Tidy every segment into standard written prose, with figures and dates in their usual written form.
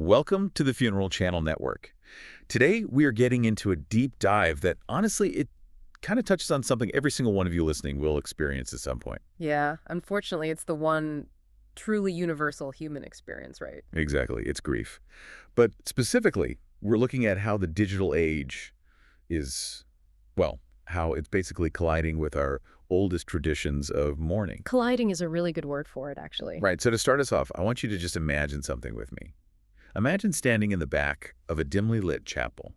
Welcome to the Funeral Channel Network. Today, we are getting into a deep dive that, honestly, it kind of touches on something every single one of you listening will experience at some point. Yeah, unfortunately, it's the one truly universal human experience, right? Exactly, it's grief. But specifically, we're looking at how the digital age is, well, how it's basically colliding with our oldest traditions of mourning. Colliding is a really good word for it, actually. Right, so to start us off, I want you to just imagine something with me. Imagine standing in the back of a dimly lit chapel.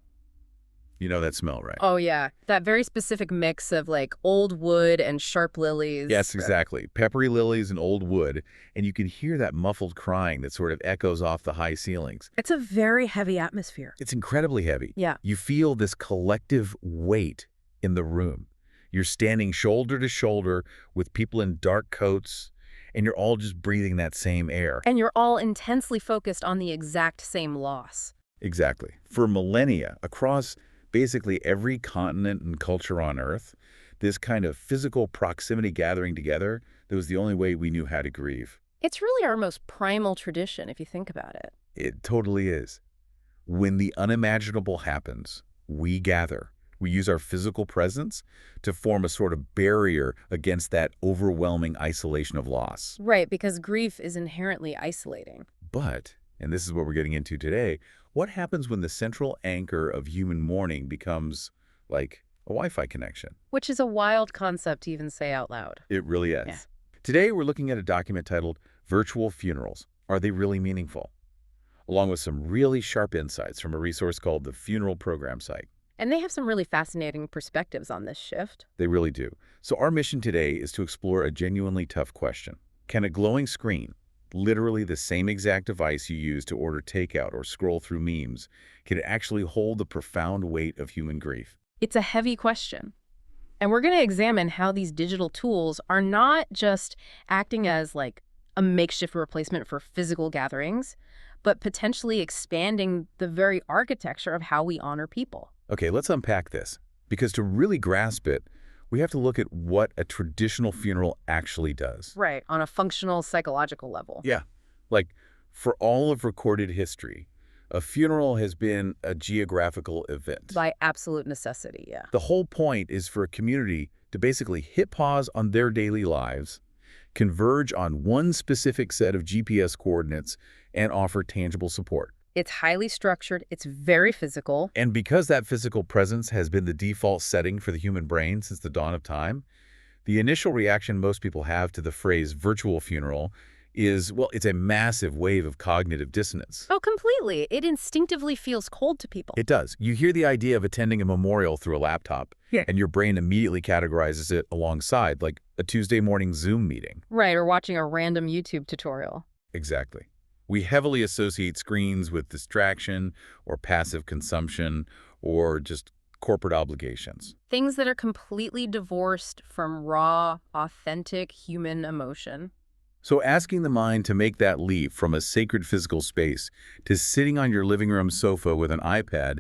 You know that smell, right? Oh, yeah. That very specific mix of like old wood and sharp lilies. Yes, exactly. Peppery lilies and old wood, and you can hear that muffled crying that sort of echoes off the high ceilings. It's a very heavy atmosphere. It's incredibly heavy. Yeah. You feel this collective weight in the room. You're standing shoulder to shoulder with people in dark coats, and you're all just breathing that same air. And you're all intensely focused on the exact same loss. Exactly. For millennia, across basically every continent and culture on Earth, this kind of physical proximity gathering together, that was the only way we knew how to grieve. It's really our most primal tradition, if you think about it. It totally is. When the unimaginable happens, we gather. We use our physical presence to form a sort of barrier against that overwhelming isolation of loss. Right, because grief is inherently isolating. But, and this is what we're getting into today, what happens when the central anchor of human mourning becomes, like, a Wi-Fi connection? Which is a wild concept to even say out loud. It really is. Yeah. Today, we're looking at a document titled Virtual Funerals. Are They Really Meaningful? Along with some really sharp insights from a resource called the Funeral Program Site. And they have some really fascinating perspectives on this shift. They really do. So our mission today is to explore a genuinely tough question. Can a glowing screen, literally the same exact device you use to order takeout or scroll through memes, can it actually hold the profound weight of human grief? It's a heavy question. And we're going to examine how these digital tools are not just acting as like a makeshift replacement for physical gatherings, but potentially expanding the very architecture of how we honor people. Okay, let's unpack this. Because to really grasp it, we have to look at what a traditional funeral actually does. Right, on a functional psychological level. Yeah, like for all of recorded history, a funeral has been a geographical event. By absolute necessity, yeah. The whole point is for a community to basically hit pause on their daily lives, converge on one specific set of GPS coordinates, and offer tangible support. It's highly structured, it's very physical. And because that physical presence has been the default setting for the human brain since the dawn of time, the initial reaction most people have to the phrase virtual funeral is, well, it's a massive wave of cognitive dissonance. Oh, completely. It instinctively feels cold to people. It does. You hear the idea of attending a memorial through a laptop, and your brain immediately categorizes it alongside, like a Tuesday morning Zoom meeting. Right, or watching a random YouTube tutorial. Exactly. We heavily associate screens with distraction or passive consumption or just corporate obligations. Things that are completely divorced from raw, authentic human emotion. So asking the mind to make that leap from a sacred physical space to sitting on your living room sofa with an iPad,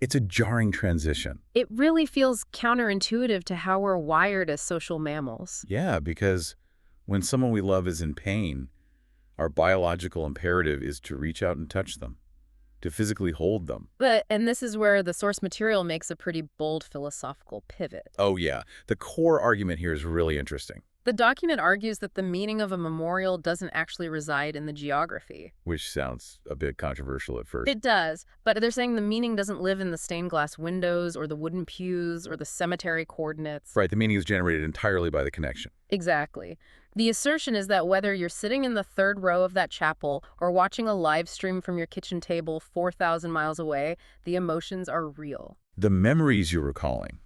it's a jarring transition. It really feels counterintuitive to how we're wired as social mammals. Yeah, because when someone we love is in pain, our biological imperative is to reach out and touch them, to physically hold them. And this is where the source material makes a pretty bold philosophical pivot. Oh yeah, the core argument here is really interesting. The document argues that the meaning of a memorial doesn't actually reside in the geography. Which sounds a bit controversial at first. It does, but they're saying the meaning doesn't live in the stained glass windows or the wooden pews or the cemetery coordinates. Right, the meaning is generated entirely by the connection. Exactly. The assertion is that whether you're sitting in the third row of that chapel or watching a live stream from your kitchen table 4,000 miles away, the emotions are real. The memories you're recalling,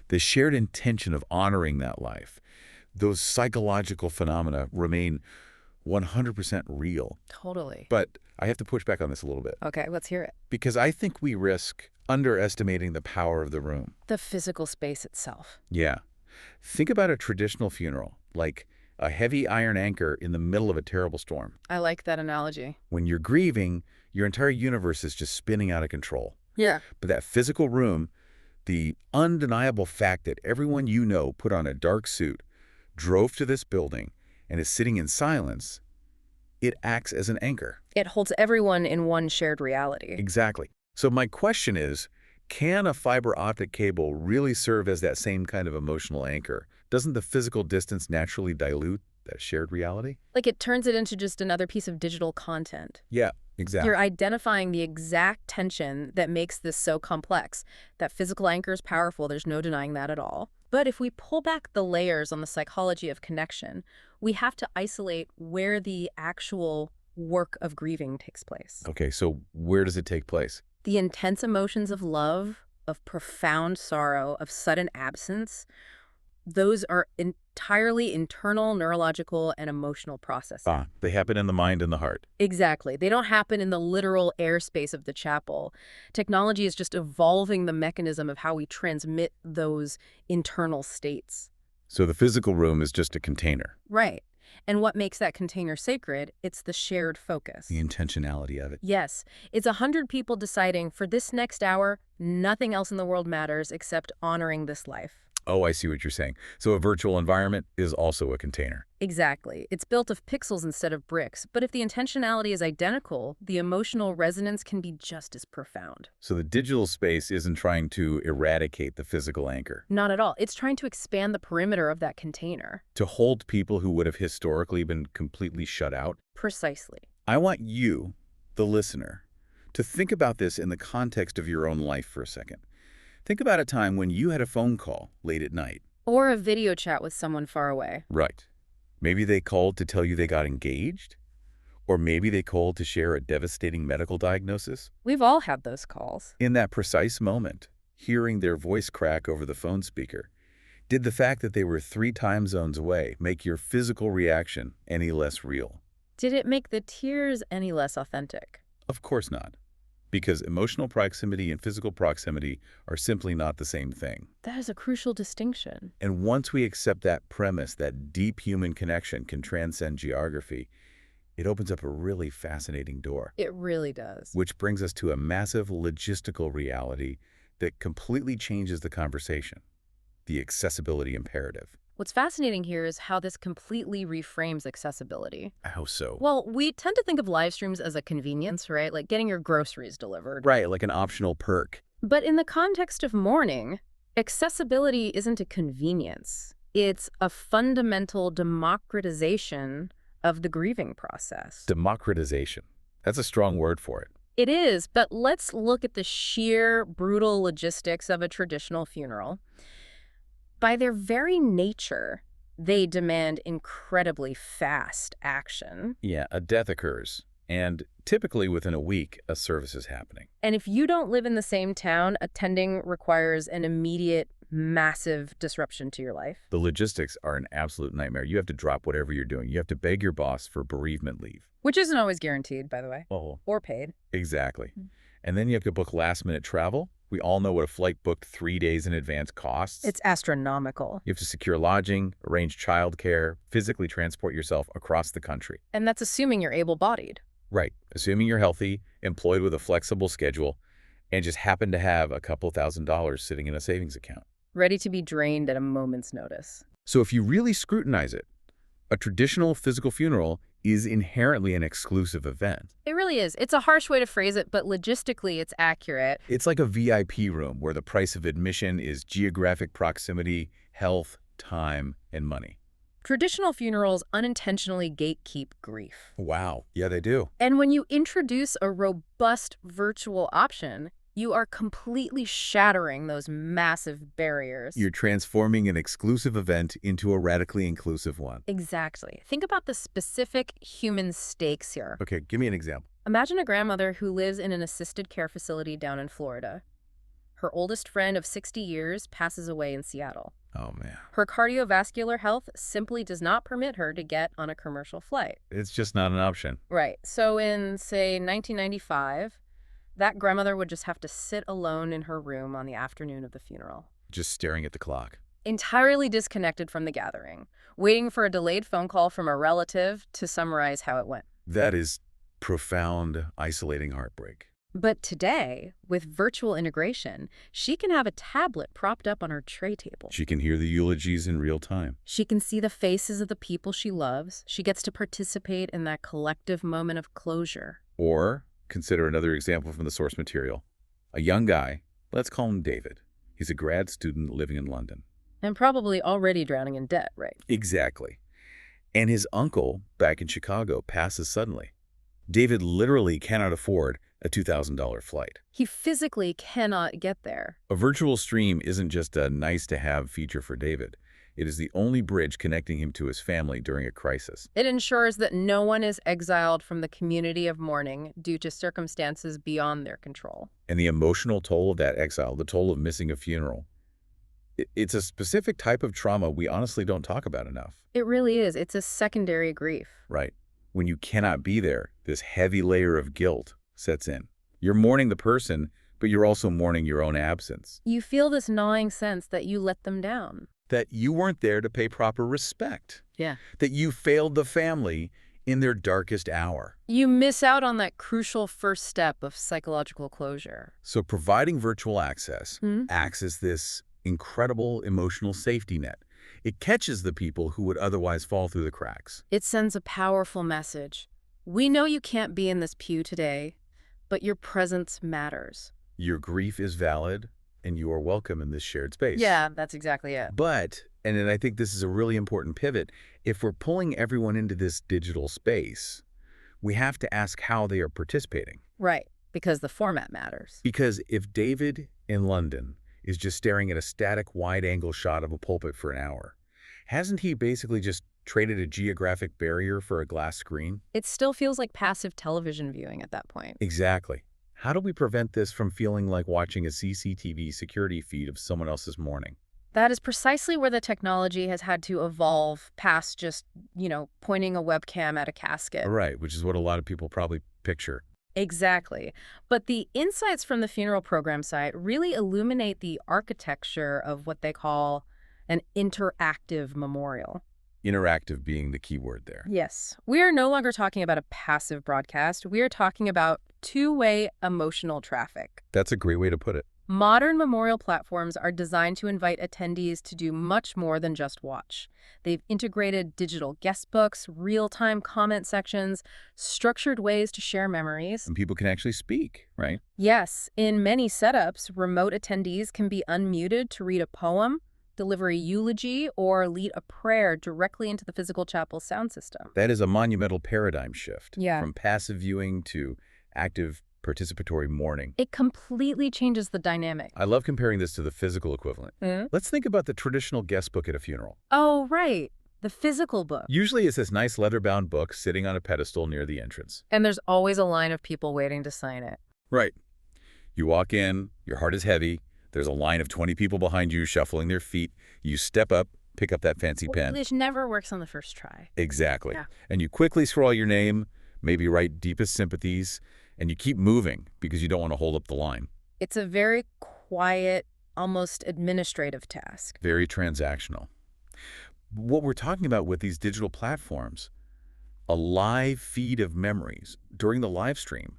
the shared intention of honoring that life, those psychological phenomena remain 100% real. Totally. But I have to push back on this a little bit. Okay, let's hear it. Because I think we risk underestimating the power of the room. The physical space itself. Yeah. Think about a traditional funeral, like a heavy iron anchor in the middle of a terrible storm. I like that analogy. When you're grieving, your entire universe is just spinning out of control. Yeah. But that physical room, the undeniable fact that everyone you know put on a dark suit, drove to this building, and is sitting in silence, it acts as an anchor. It holds everyone in one shared reality. Exactly. So my question is, can a fiber optic cable really serve as that same kind of emotional anchor? Doesn't the physical distance naturally dilute that shared reality? Like it turns it into just another piece of digital content. Yeah, You're exactly. identifying the exact tension that makes this so complex. That physical anchor is powerful, there's no denying that at all. But if we pull back the layers on the psychology of connection, we have to isolate where the actual work of grieving takes place. Okay, so where does it take place? The intense emotions of love, of profound sorrow, of sudden absence, those are entirely internal, neurological, and emotional processing. Ah, they happen in the mind and the heart. Exactly. They don't happen in the literal airspace of the chapel. Technology is just evolving the mechanism of how we transmit those internal states. So the physical room is just a container, Right. And what makes that container sacred? It's the shared focus. the intentionality of it. Yes, it's 100 people deciding for this next hour, nothing else in the world matters except honoring this life. Oh, I see what you're saying. So a virtual environment is also a container. Exactly. It's built of pixels instead of bricks, but if the intentionality is identical, the emotional resonance can be just as profound. So the digital space isn't trying to eradicate the physical anchor, Not at all. It's trying to expand the perimeter of that container. to hold people who would have historically been completely shut out. Precisely. I want you, the listener, to think about this in the context of your own life for a second. Think about a time when you had a phone call late at night. Or a video chat with someone far away. Right. Maybe they called to tell you they got engaged, or maybe they called to share a devastating medical diagnosis. We've all had those calls. In that precise moment, hearing their voice crack over the phone speaker, did the fact that they were 3 time zones away make your physical reaction any less real? Did it make the tears any less authentic? Of course not, because emotional proximity and physical proximity are simply not the same thing. That is a crucial distinction. And once we accept that premise that deep human connection can transcend geography, it opens up a really fascinating door, It really does. which brings us to a massive logistical reality that completely changes the conversation: the accessibility imperative. What's fascinating here is how this completely reframes accessibility. How so? Well, we tend to think of live streams as a convenience, right? Like getting your groceries delivered. Right, like an optional perk. But in the context of mourning, accessibility isn't a convenience. It's a fundamental democratization of the grieving process. Democratization. That's a strong word for it. It is, but let's look at the sheer, brutal logistics of a traditional funeral. By their very nature, they demand incredibly fast action. Yeah, a death occurs, and typically within a week, a service is happening. And if you don't live in the same town, attending requires an immediate, massive disruption to your life. The logistics are an absolute nightmare. You have to drop whatever you're doing. You have to beg your boss for bereavement leave. Which isn't always guaranteed, by the way, Oh, or paid. exactly. And then you have to book last-minute travel. We all know what a flight booked 3 days in advance costs. It's astronomical. You have to secure lodging, arrange childcare, physically transport yourself across the country. And that's assuming you're able-bodied. Right, assuming you're healthy, employed with a flexible schedule, and just happen to have a couple $1,000s sitting in a savings account. Ready to be drained at a moment's notice. So if you really scrutinize it, a traditional physical funeral is inherently an exclusive event. It really is. It's a harsh way to phrase it, but logistically it's accurate. It's like a VIP room where the price of admission is geographic proximity, health, time, and money. Traditional funerals unintentionally gatekeep grief. Wow. Yeah, they do. And when you introduce a robust virtual option, you are completely shattering those massive barriers. You're transforming an exclusive event into a radically inclusive one. Exactly. Think about the specific human stakes here. Okay, give me an example. Imagine a grandmother who lives in an assisted care facility down in Florida. Her oldest friend of 60 years passes away in Seattle. Oh, man. Her cardiovascular health simply does not permit her to get on a commercial flight. It's just not an option. Right. So in, say, 1995, that grandmother would just have to sit alone in her room on the afternoon of the funeral, Just staring at the clock. entirely disconnected from the gathering, waiting for a delayed phone call from a relative to summarize how it went. That is profound, isolating heartbreak. But today, with virtual integration, she can have a tablet propped up on her tray table. She can hear the eulogies in real time. She can see the faces of the people she loves. She gets to participate in that collective moment of closure. Or consider another example from the source material. A young guy, let's call him David. He's a grad student living in London. And probably already drowning in debt, right? Exactly. And his uncle, back in Chicago, passes suddenly. David literally cannot afford a $2,000 flight. He physically cannot get there. A virtual stream isn't just a nice-to-have feature for David. It is the only bridge connecting him to his family during a crisis. It ensures that no one is exiled from the community of mourning due to circumstances beyond their control. And the emotional toll of that exile, the toll of missing a funeral, it's a specific type of trauma we honestly don't talk about enough. It really is. It's a secondary grief. Right. When you cannot be there, this heavy layer of guilt sets in. You're mourning the person, but you're also mourning your own absence. You feel this gnawing sense that you let them down. That you weren't there to pay proper respect. Yeah. That you failed the family in their darkest hour. You miss out on that crucial first step of psychological closure. So providing virtual access acts as this incredible emotional safety net. It catches the people who would otherwise fall through the cracks. It sends a powerful message. We know you can't be in this pew today, but your presence matters. Your grief is valid, and you are welcome in this shared space. Yeah, that's exactly it. But, and then I think this is a really important pivot, if we're pulling everyone into this digital space, we have to ask how they are participating. Right, because the format matters. Because if David in London is just staring at a static wide-angle shot of a pulpit for an hour, hasn't he basically just traded a geographic barrier for a glass screen? It still feels like passive television viewing at that point. Exactly. How do we prevent this from feeling like watching a CCTV security feed of someone else's mourning? That is precisely where the technology has had to evolve past just, pointing a webcam at a casket. Right, which is what a lot of people probably picture. Exactly. But the insights from the funeral program site really illuminate the architecture of what they call an interactive memorial. Interactive being the key word there. Yes. We are no longer talking about a passive broadcast. We are talking about two-way emotional traffic. That's a great way to put it. Modern memorial platforms are designed to invite attendees to do much more than just watch. They've integrated digital guest books, real-time comment sections, structured ways to share memories. And people can actually speak, right? Yes, in many setups, remote attendees can be unmuted to read a poem, deliver a eulogy, or lead a prayer directly into the physical chapel sound system. That is a monumental paradigm shift. Yeah. From passive viewing to active participatory mourning. It completely changes the dynamic. I love comparing this to the physical equivalent. Let's think about the traditional guest book at a funeral. Oh, right. The physical book. Usually it's this nice leather-bound book sitting on a pedestal near the entrance. And there's always a line of people waiting to sign it. Right. You walk in, your heart is heavy, there's a line of 20 people behind you shuffling their feet. You step up, pick up that fancy pen. Which never works on the first try. Exactly. Yeah. And you quickly scroll your name, maybe write deepest sympathies, and you keep moving because you don't want to hold up the line. It's a very quiet, almost administrative task. Very transactional. What we're talking about with these digital platforms, a live feed of memories during the live stream,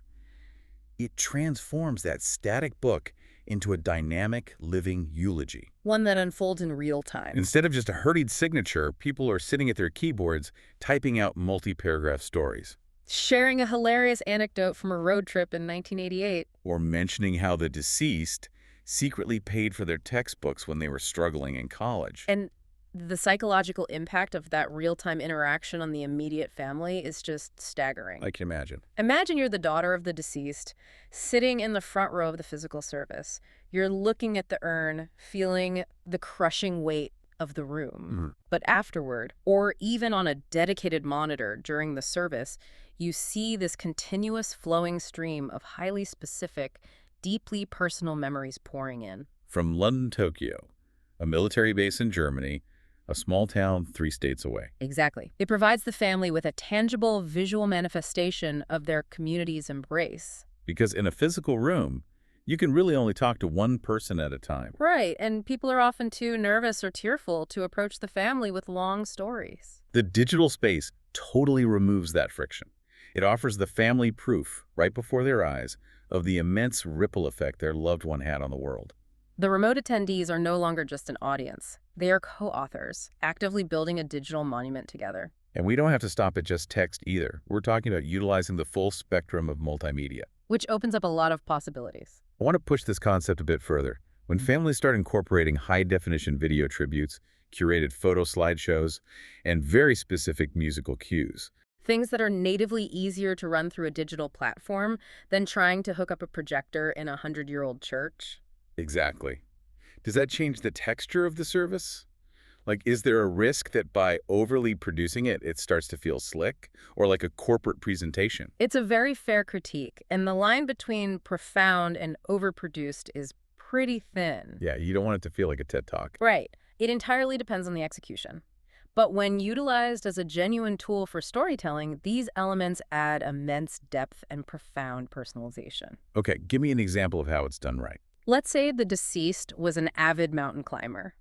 it transforms that static book into a dynamic, living eulogy. One that unfolds in real time. Instead of just a hurried signature, people are sitting at their keyboards typing out multi-paragraph stories. Sharing a hilarious anecdote from a road trip in 1988. Or mentioning how the deceased secretly paid for their textbooks when they were struggling in college. And the psychological impact of that real-time interaction on the immediate family is just staggering. I can imagine. Imagine you're the daughter of the deceased, sitting in the front row of the physical service. You're looking at the urn, feeling the crushing weight of the room. But afterward, or even on a dedicated monitor during the service, you see this continuous flowing stream of highly specific, deeply personal memories pouring in. From London, Tokyo, a military base in Germany, a small town 3 states away. Exactly. It provides the family with a tangible visual manifestation of their community's embrace. Because in a physical room, you can really only talk to one person at a time. Right, and people are often too nervous or tearful to approach the family with long stories. The digital space totally removes that friction. It offers the family proof, right before their eyes, of the immense ripple effect their loved one had on the world. The remote attendees are no longer just an audience. They are co-authors, actively building a digital monument together. And we don't have to stop at just text either. We're talking about utilizing the full spectrum of multimedia. Which opens up a lot of possibilities. I want to push this concept a bit further. When families start incorporating high-definition video tributes, curated photo slideshows, and very specific musical cues. Things that are natively easier to run through a digital platform than trying to hook up a projector in a 100-year-old church. Exactly. Does that change the texture of the service? Like, is there a risk that by overly producing it, it starts to feel slick or like a corporate presentation? It's a very fair critique, and the line between profound and overproduced is pretty thin. Yeah, you don't want it to feel like a TED Talk. Right. It entirely depends on the execution. But when utilized as a genuine tool for storytelling, these elements add immense depth and profound personalization. Okay, give me an example of how it's done right. Let's say the deceased was an avid mountain climber.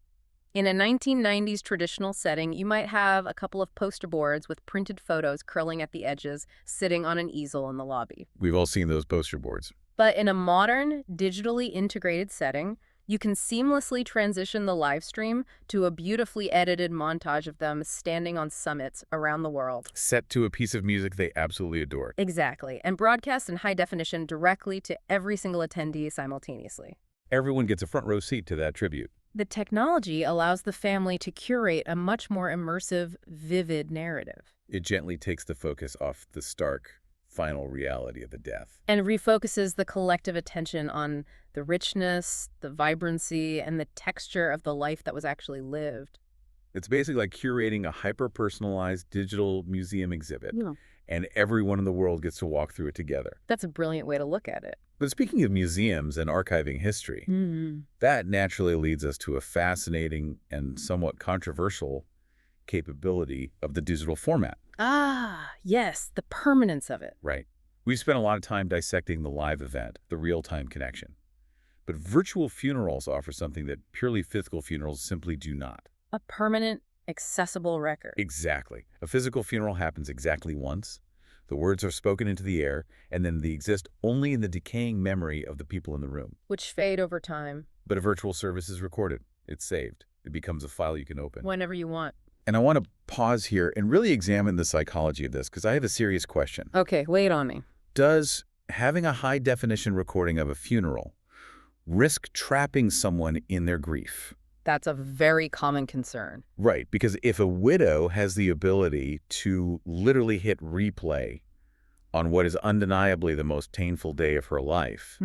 In a 1990s traditional setting, you might have a couple of poster boards with printed photos curling at the edges, sitting on an easel in the lobby. We've all seen those poster boards. But in a modern, digitally integrated setting, you can seamlessly transition the live stream to a beautifully edited montage of them standing on summits around the world. Set to a piece of music they absolutely adored. Exactly, and broadcast in high definition directly to every single attendee simultaneously. Everyone gets a front row seat to that tribute. The technology allows the family to curate a much more immersive, vivid narrative. It gently takes the focus off the stark, final reality of the death. And refocuses the collective attention on the richness, the vibrancy, and the texture of the life that was actually lived. It's basically like curating a hyper-personalized digital museum exhibit, Yeah. and everyone in the world gets to walk through it together. That's a brilliant way to look at it. But speaking of museums and archiving history, that naturally leads us to a fascinating and somewhat controversial capability of the digital format. Ah, yes, the permanence of it. Right. We've spent a lot of time dissecting the live event, the real-time connection. But virtual funerals offer something that purely physical funerals simply do not. A permanent, accessible record. Exactly. A physical funeral happens exactly once. The words are spoken into the air, and then they exist only in the decaying memory of the people in the room. Which fade over time. But a virtual service is recorded. It's saved. It becomes a file you can open. Whenever you want. And I want to pause here and really examine the psychology of this, because I have a serious question. Okay, lay it on me. Does having a high-definition recording of a funeral risk trapping someone in their grief? That's a very common concern. Right, because if a widow has the ability to literally hit replay on what is undeniably the most painful day of her life,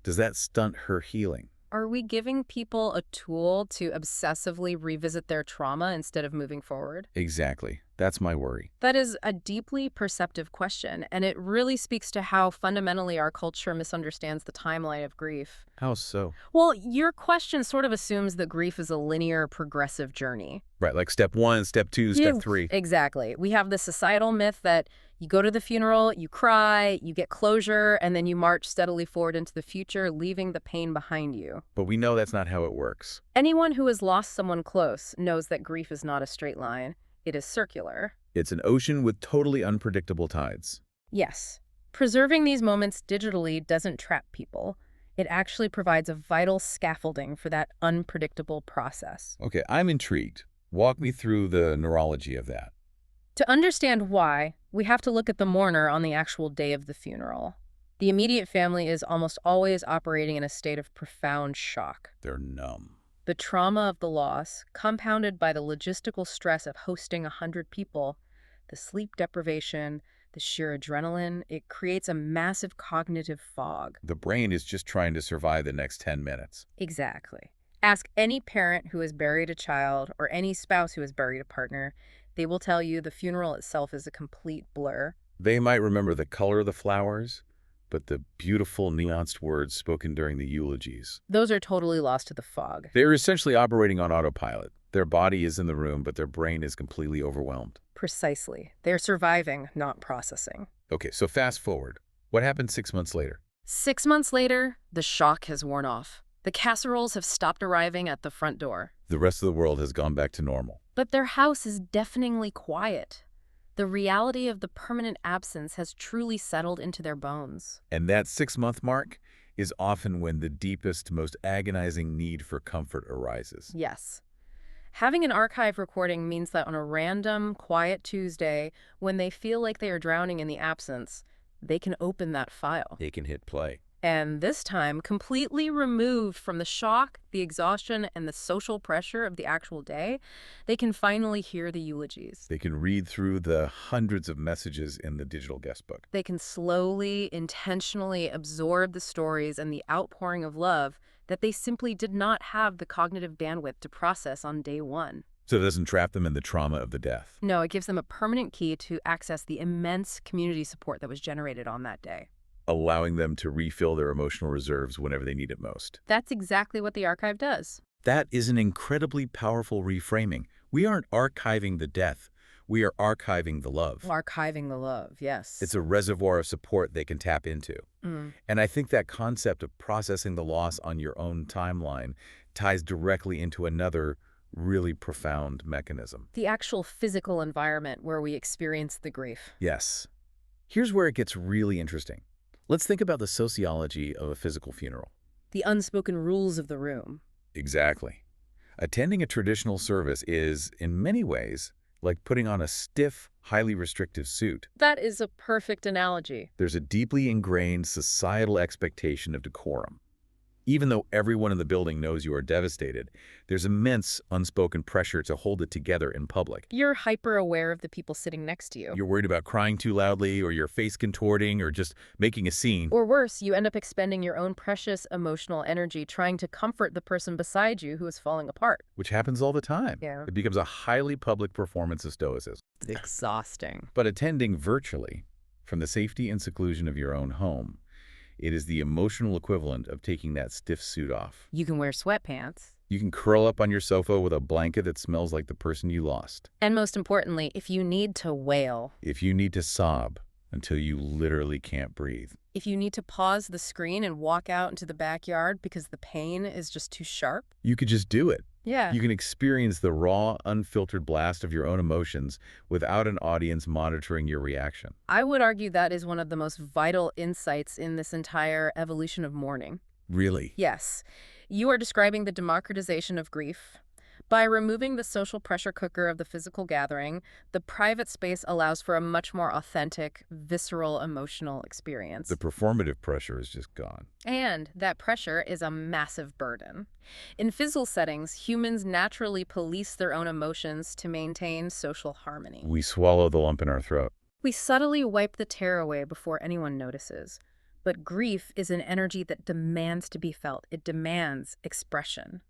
does that stunt her healing? Are we giving people a tool to obsessively revisit their trauma instead of moving forward? Exactly. That's my worry. That is a deeply perceptive question, and it really speaks to how fundamentally our culture misunderstands the timeline of grief. How so? Well, your question sort of assumes that grief is a linear, progressive journey. Right, like step 1, step 2, step 3. Exactly. We have the societal myth that you go to the funeral, you cry, you get closure, and then you march steadily forward into the future, leaving the pain behind you. But we know that's not how it works. Anyone who has lost someone close knows that grief is not a straight line. It is circular. It's an ocean with totally unpredictable tides. Yes. Preserving these moments digitally doesn't trap people. It actually provides a vital scaffolding for that unpredictable process. Okay, I'm intrigued. Walk me through the neurology of that. To understand why, we have to look at the mourner on the actual day of the funeral. The immediate family is almost always operating in a state of profound shock. They're numb. The trauma of the loss, compounded by the logistical stress of hosting 100 people, the sleep deprivation, the sheer adrenaline, it creates a massive cognitive fog. The brain is just trying to survive the next 10 minutes. Exactly. Ask any parent who has buried a child or any spouse who has buried a partner. They will tell you the funeral itself is a complete blur. They might remember the color of the flowers, but the beautiful nuanced words spoken during the eulogies. Those are totally lost to the fog. They're essentially operating on autopilot. Their body is in the room, but their brain is completely overwhelmed. Precisely. They're surviving, not processing. Okay, so fast forward. What happened 6 months later? 6 months later, the shock has worn off. The casseroles have stopped arriving at the front door. The rest of the world has gone back to normal. But their house is deafeningly quiet. The reality of the permanent absence has truly settled into their bones. And that 6-month mark is often when the deepest, most agonizing need for comfort arises. Yes. Having an archive recording means that on a random, quiet Tuesday, when they feel like they are drowning in the absence, they can open that file. They can hit play. And this time, completely removed from the shock, the exhaustion, and the social pressure of the actual day, they can finally hear the eulogies. They can read through the hundreds of messages in the digital guest book. They can slowly, intentionally absorb the stories and the outpouring of love that they simply did not have the cognitive bandwidth to process on day one. So it doesn't trap them in the trauma of the death. No, it gives them a permanent key to access the immense community support that was generated on that day, Allowing them to refill their emotional reserves whenever they need it most. That's exactly what the archive does. That is an incredibly powerful reframing. We aren't archiving the death. We are archiving the love. Archiving the love, yes. It's a reservoir of support they can tap into. Mm. And I think that concept of processing the loss on your own timeline ties directly into another really profound mechanism. The actual physical environment where we experience the grief. Yes. Here's where it gets really interesting. Let's think about the sociology of a physical funeral. The unspoken rules of the room. Exactly. Attending a traditional service is, in many ways, like putting on a stiff, highly restrictive suit. That is a perfect analogy. There's a deeply ingrained societal expectation of decorum. Even though everyone in the building knows you are devastated, there's immense unspoken pressure to hold it together in public. You're hyper aware of the people sitting next to you. You're worried about crying too loudly, or your face contorting, or just making a scene. Or worse, you end up expending your own precious emotional energy trying to comfort the person beside you who is falling apart. Which happens all the time. Yeah. It becomes a highly public performance of stoicism. Exhausting. But attending virtually, from the safety and seclusion of your own home, it is the emotional equivalent of taking that stiff suit off. You can wear sweatpants. You can curl up on your sofa with a blanket that smells like the person you lost. And most importantly, if you need to wail, If you need to sob until you literally can't breathe. if you need to pause the screen and walk out into the backyard because the pain is just too sharp. You could just do it. Yeah. You can experience the raw, unfiltered blast of your own emotions without an audience monitoring your reaction. I would argue that is one of the most vital insights in this entire evolution of mourning. Really? Yes, you are describing the democratization of grief. By removing the social pressure cooker of the physical gathering, the private space allows for a much more authentic, visceral, emotional experience. The performative pressure is just gone. And that pressure is a massive burden. In physical settings, humans naturally police their own emotions to maintain social harmony. We swallow the lump in our throat. We subtly wipe the tear away before anyone notices. But grief is an energy that demands to be felt. It demands expression.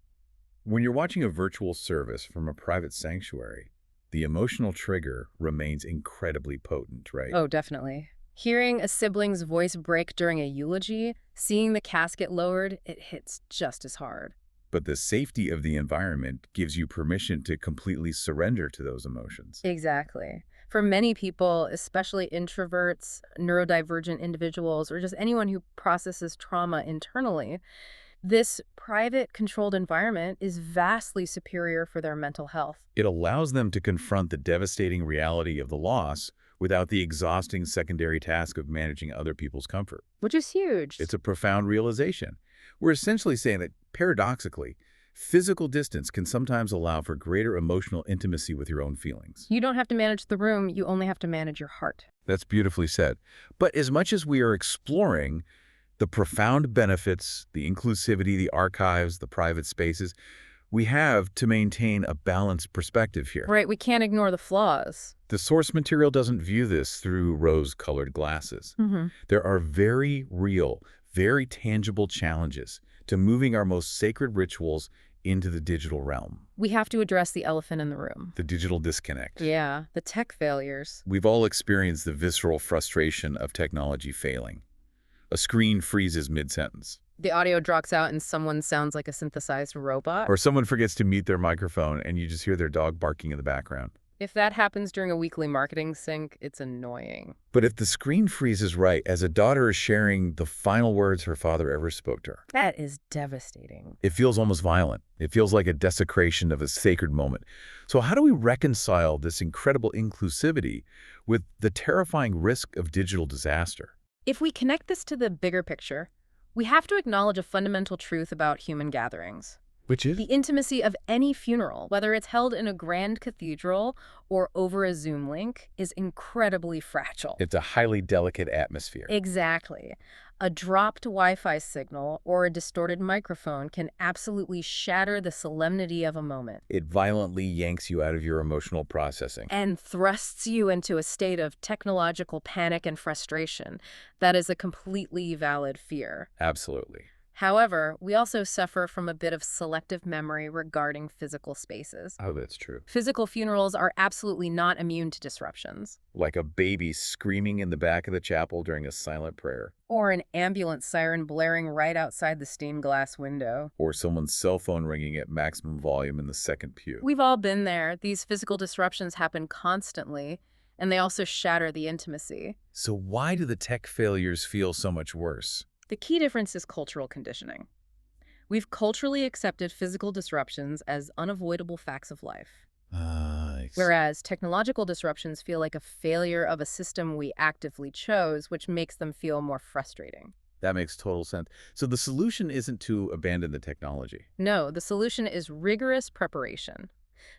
When you're watching a virtual service from a private sanctuary, the emotional trigger remains incredibly potent, right? Oh, definitely. Hearing a sibling's voice break during a eulogy, seeing the casket lowered, it hits just as hard. But the safety of the environment gives you permission to completely surrender to those emotions. Exactly. For many people, especially introverts, neurodivergent individuals, or just anyone who processes trauma internally, this private, controlled environment is vastly superior for their mental health. It allows them to confront the devastating reality of the loss without the exhausting secondary task of managing other people's comfort. Which is huge. It's a profound realization. We're essentially saying that, paradoxically, physical distance can sometimes allow for greater emotional intimacy with your own feelings. You don't have to manage the room, you only have to manage your heart. That's beautifully said. But as much as we are exploring the profound benefits, the inclusivity, the archives, the private spaces, we have to maintain a balanced perspective here. Right, we can't ignore the flaws. The source material doesn't view this through rose-colored glasses. There are very real, very tangible challenges to moving our most sacred rituals into the digital realm. We have to address the elephant in the room. The digital disconnect. Yeah, the tech failures. We've all experienced the visceral frustration of technology failing. A screen freezes mid-sentence. The audio drops out and someone sounds like a synthesized robot. Or someone forgets to mute their microphone and you just hear their dog barking in the background. If that happens during a weekly marketing sync, it's annoying. But if the screen freezes right as a daughter is sharing the final words her father ever spoke to her, That is devastating. it feels almost violent. It feels like a desecration of a sacred moment. So how do we reconcile this incredible inclusivity with the terrifying risk of digital disaster? If we connect this to the bigger picture, we have to acknowledge a fundamental truth about human gatherings. Which The is? intimacy of any funeral, whether it's held in a grand cathedral or over a Zoom link, is incredibly fragile. It's a highly delicate atmosphere. Exactly. A dropped Wi-Fi signal or a distorted microphone can absolutely shatter the solemnity of a moment It violently yanks you out of your emotional processing. and thrusts you into a state of technological panic and frustration. That is a completely valid fear. Absolutely. However, we also suffer from a bit of selective memory regarding physical spaces. Oh, that's true. Physical funerals are absolutely not immune to disruptions. Like a baby screaming in the back of the chapel during a silent prayer. Or an ambulance siren blaring right outside the stained glass window. Or someone's cell phone ringing at maximum volume in the second pew. We've all been there. These physical disruptions happen constantly, and they also shatter the intimacy. So why do the tech failures feel so much worse? The key difference is cultural conditioning. We've culturally accepted physical disruptions as unavoidable facts of life, whereas technological disruptions feel like a failure of a system we actively chose, which makes them feel more frustrating. That makes total sense. So the solution isn't to abandon the technology. No, the solution is rigorous preparation.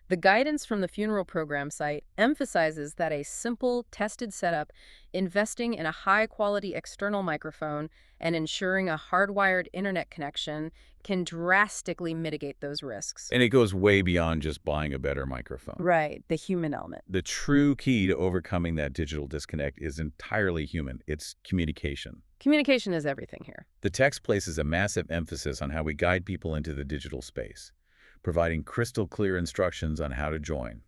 The guidance from the funeral program site emphasizes that a simple, tested setup, investing in a high-quality external microphone, and ensuring a hardwired internet connection can drastically mitigate those risks. And it goes way beyond just buying a better microphone. Right, the human element. The true key to overcoming that digital disconnect is entirely human. It's communication. Communication is everything here. The text places a massive emphasis on how we guide people into the digital space, providing crystal clear instructions on how to join,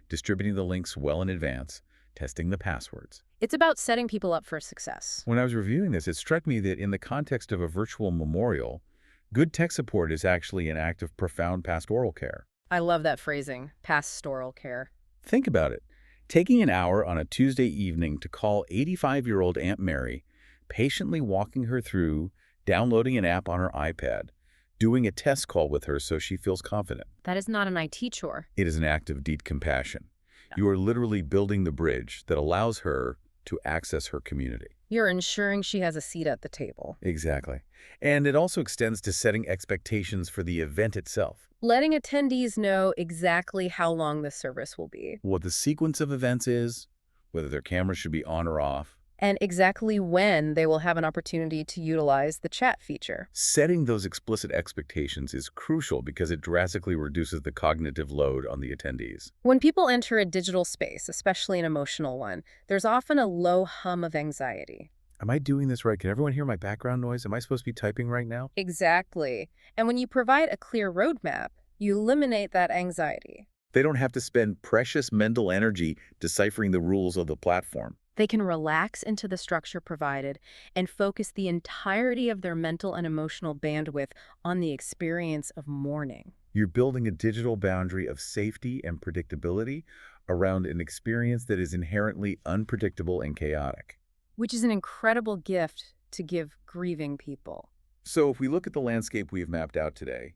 distributing the links well in advance, testing the passwords. It's about setting people up for success. When I was reviewing this, it struck me that in the context of a virtual memorial, good tech support is actually an act of profound pastoral care. I love that phrasing, pastoral care. Think about it. Taking an hour on a Tuesday evening to call 85-year-old Aunt Mary, patiently walking her through downloading an app on her iPad, doing a test call with her so she feels confident. That is not an IT chore. It is an act of deep compassion. You are literally building the bridge that allows her to access her community. You're ensuring she has a seat at the table. Exactly. And it also extends to setting expectations for the event itself. Letting attendees know exactly how long the service will be. What the sequence of events is, whether their cameras should be on or off. And exactly when they will have an opportunity to utilize the chat feature. Setting those explicit expectations is crucial because it drastically reduces the cognitive load on the attendees. When people enter a digital space, especially an emotional one, there's often a low hum of anxiety. Am I doing this right? Can everyone hear my background noise? Am I supposed to be typing right now? Exactly. And when you provide a clear roadmap, you eliminate that anxiety. They don't have to spend precious mental energy deciphering the rules of the platform. They can relax into the structure provided and focus the entirety of their mental and emotional bandwidth on the experience of mourning. You're building a digital boundary of safety and predictability around an experience that is inherently unpredictable and chaotic. Which is an incredible gift to give grieving people. So if we look at the landscape we've mapped out today,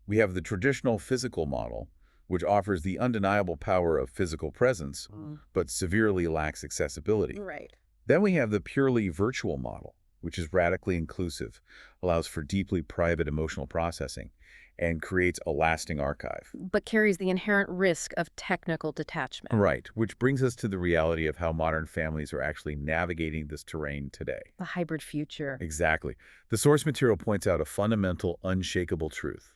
we have the traditional physical model, which offers the undeniable power of physical presence, but severely lacks accessibility. Right. Then we have the purely virtual model, which is radically inclusive, allows for deeply private emotional processing, and creates a lasting archive. But carries the inherent risk of technical detachment. Right, which brings us to the reality of how modern families are actually navigating this terrain today. The hybrid future. Exactly. The source material points out a fundamental, unshakable truth.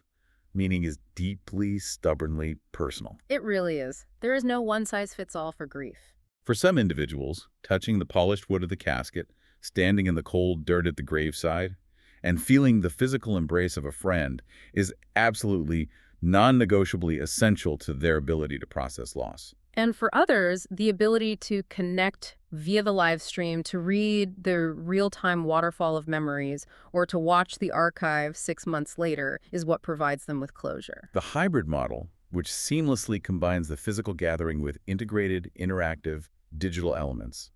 Meaning is deeply, stubbornly personal. It really is. There is no one-size-fits-all for grief. For some individuals, touching the polished wood of the casket, standing in the cold dirt at the graveside, and feeling the physical embrace of a friend is absolutely non-negotiably essential to their ability to process loss. And for others, the ability to connect via the live stream, to read the real-time waterfall of memories, or to watch the archive 6 months later is what provides them with closure. The hybrid model, which seamlessly combines the physical gathering with integrated, interactive, digital elements,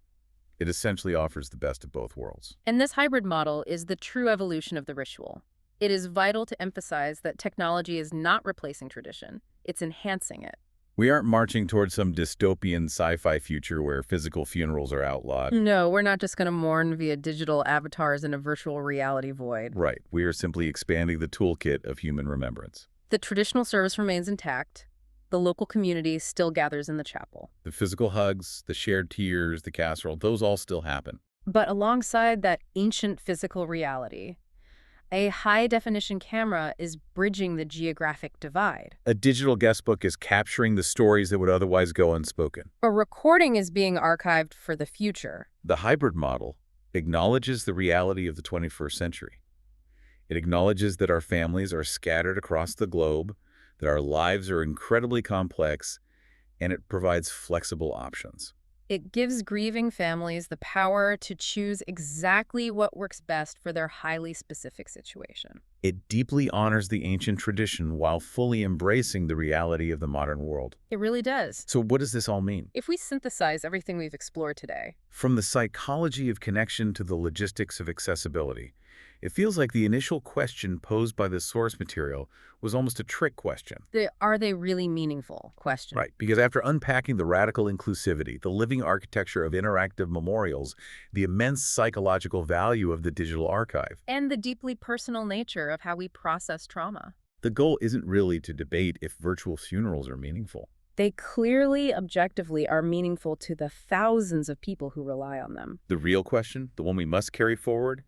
it essentially offers the best of both worlds. And this hybrid model is the true evolution of the ritual. It is vital to emphasize that technology is not replacing tradition, it's enhancing it. We aren't marching towards some dystopian sci-fi future where physical funerals are outlawed. No, we're not just going to mourn via digital avatars in a virtual reality void. Right. We are simply expanding the toolkit of human remembrance. The traditional service remains intact. The local community still gathers in the chapel. The physical hugs, the shared tears, the casserole, those all still happen. But alongside that ancient physical reality, a high-definition camera is bridging the geographic divide. A digital guestbook is capturing the stories that would otherwise go unspoken. A recording is being archived for the future. The hybrid model acknowledges the reality of the 21st century. It acknowledges that our families are scattered across the globe, that our lives are incredibly complex, and it provides flexible options. It gives grieving families the power to choose exactly what works best for their highly specific situation. It deeply honors the ancient tradition while fully embracing the reality of the modern world. It really does. So what does this all mean? If we synthesize everything we've explored today, From the psychology of connection to the logistics of accessibility, it feels like the initial question posed by the source material was almost a trick question. are they really meaningful? Question. Right, because after unpacking the radical inclusivity, the living architecture of interactive memorials, the immense psychological value of the digital archive, And the deeply personal nature of how we process trauma. the goal isn't really to debate if virtual funerals are meaningful. They clearly, objectively, are meaningful to the thousands of people who rely on them. The real question, the one we must carry forward,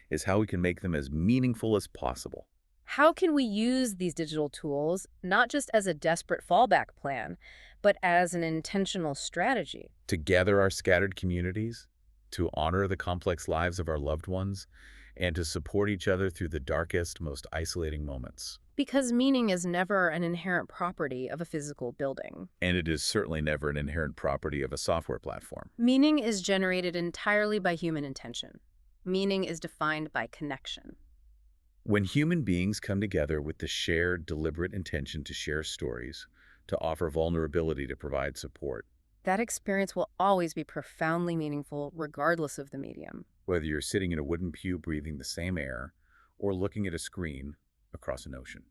is how we can make them as meaningful as possible. How can we use these digital tools not just as a desperate fallback plan, but as an intentional strategy? To gather our scattered communities, to honor the complex lives of our loved ones, and to support each other through the darkest, most isolating moments. Because meaning is never an inherent property of a physical building. And it is certainly never an inherent property of a software platform. Meaning is generated entirely by human intention. Meaning is defined by connection. When human beings come together with the shared, deliberate intention to share stories, to offer vulnerability to provide support, That experience will always be profoundly meaningful regardless of the medium. whether you're sitting in a wooden pew breathing the same air or looking at a screen across an ocean.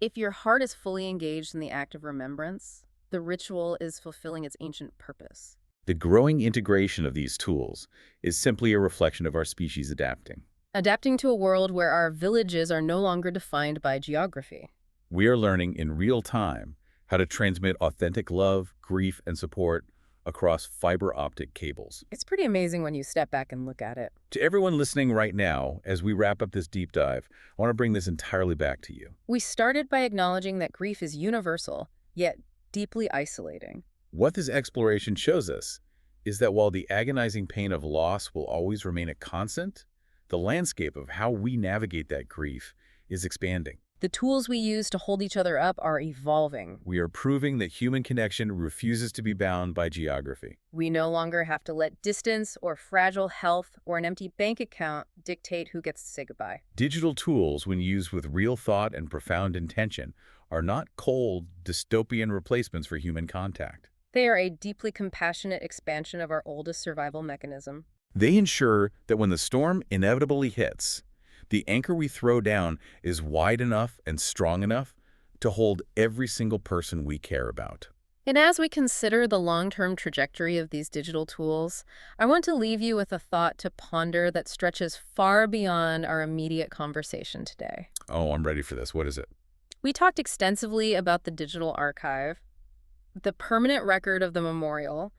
If your heart is fully engaged in the act of remembrance, the ritual is fulfilling its ancient purpose. The growing integration of these tools is simply a reflection of our species adapting. Adapting to a world where our villages are no longer defined by geography. We are learning in real time how to transmit authentic love, grief, and support across fiber optic cables. It's pretty amazing when you step back and look at it. To everyone listening right now, as we wrap up this deep dive, I want to bring this entirely back to you. We started by acknowledging that grief is universal, yet deeply isolating. What this exploration shows us is that while the agonizing pain of loss will always remain a constant, the landscape of how we navigate that grief is expanding. The tools we use to hold each other up are evolving. We are proving that human connection refuses to be bound by geography. We no longer have to let distance or fragile health or an empty bank account dictate who gets to say goodbye. Digital tools, when used with real thought and profound intention, are not cold, dystopian replacements for human contact. They are a deeply compassionate expansion of our oldest survival mechanism. They ensure that when the storm inevitably hits, the anchor we throw down is wide enough and strong enough to hold every single person we care about. And as we consider the long-term trajectory of these digital tools, I want to leave you with a thought to ponder that stretches far beyond our immediate conversation today. Oh, I'm ready for this. What is it? We talked extensively about the digital archive, the permanent record of the memorial.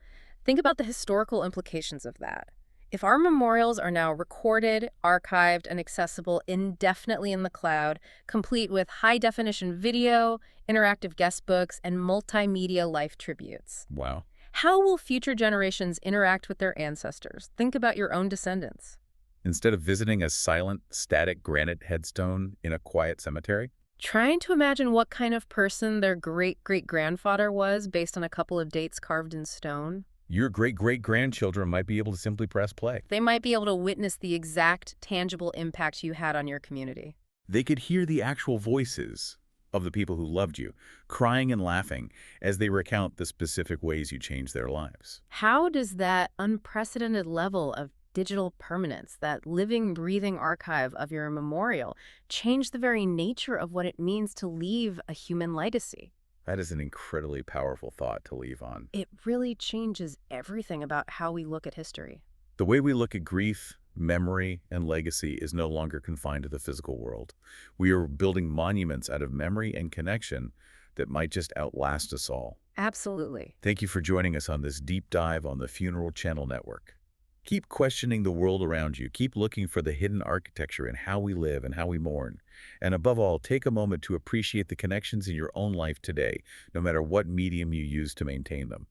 Think about the historical implications of that. If our memorials are now recorded, archived, and accessible indefinitely in the cloud, complete with high-definition video, interactive guestbooks, and multimedia life tributes, Wow. how will future generations interact with their ancestors? Think about your own descendants. Instead of visiting a silent, static granite headstone in a quiet cemetery, Trying to imagine what kind of person their great-great-grandfather was based on a couple of dates carved in stone. your great-great-grandchildren might be able to simply press play. They might be able to witness the exact, tangible impact you had on your community. They could hear the actual voices of the people who loved you, crying and laughing as they recount the specific ways you changed their lives. How does that unprecedented level of digital permanence, that living, breathing archive of your memorial, change the very nature of what it means to leave a human legacy? That is an incredibly powerful thought to leave on. It really changes everything about how we look at history. The way we look at grief, memory, and legacy is no longer confined to the physical world. We are building monuments out of memory and connection that might just outlast us all. Absolutely. Thank you for joining us on this deep dive on the Funeral Channel Network. Keep questioning the world around you. Keep looking for the hidden architecture in how we live and how we mourn. And above all, take a moment to appreciate the connections in your own life today, no matter what medium you use to maintain them.